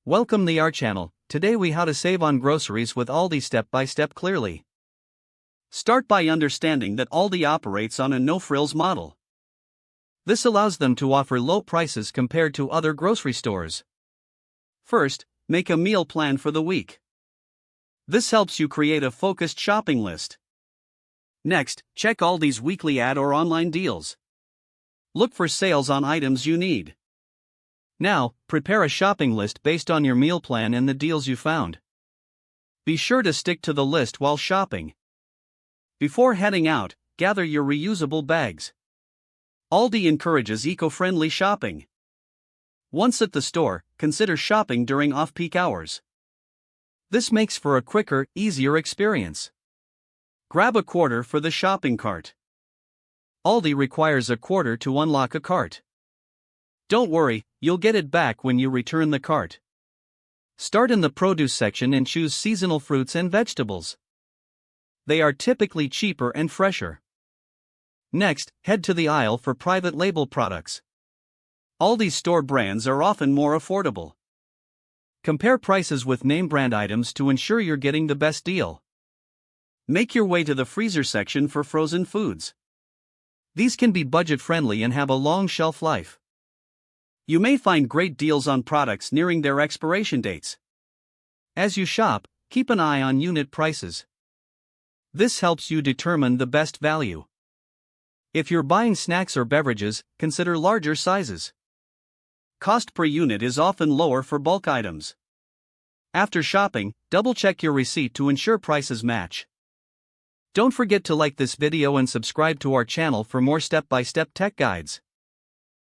Welcome to our channel. Today we how to save on groceries with Aldi step by step clearly. Start by understanding that Aldi operates on a no-frills model. This allows them to offer low prices compared to other grocery stores. First, make a meal plan for the week. This helps you create a focused shopping list. Next, check Aldi's weekly ad or online deals. Look for sales on items you need. Now, prepare a shopping list based on your meal plan and the deals you found. Be sure to stick to the list while shopping. Before heading out, gather your reusable bags. Aldi encourages eco-friendly shopping. Once at the store, consider shopping during off-peak hours. This makes for a quicker, easier experience. Grab a quarter for the shopping cart. Aldi requires a quarter to unlock a cart. Don't worry, you'll get it back when you return the cart. Start in the produce section and choose seasonal fruits and vegetables. They are typically cheaper and fresher. Next, head to the aisle for private label products. Aldi's store brands are often more affordable. Compare prices with name brand items to ensure you're getting the best deal. Make your way to the freezer section for frozen foods. These can be budget friendly and have a long shelf life. You may find great deals on products nearing their expiration dates. As you shop, keep an eye on unit prices. This helps you determine the best value. If you're buying snacks or beverages, consider larger sizes. Cost per unit is often lower for bulk items. After shopping, double-check your receipt to ensure prices match. Don't forget to like this video and subscribe to our channel for more step-by-step tech guides.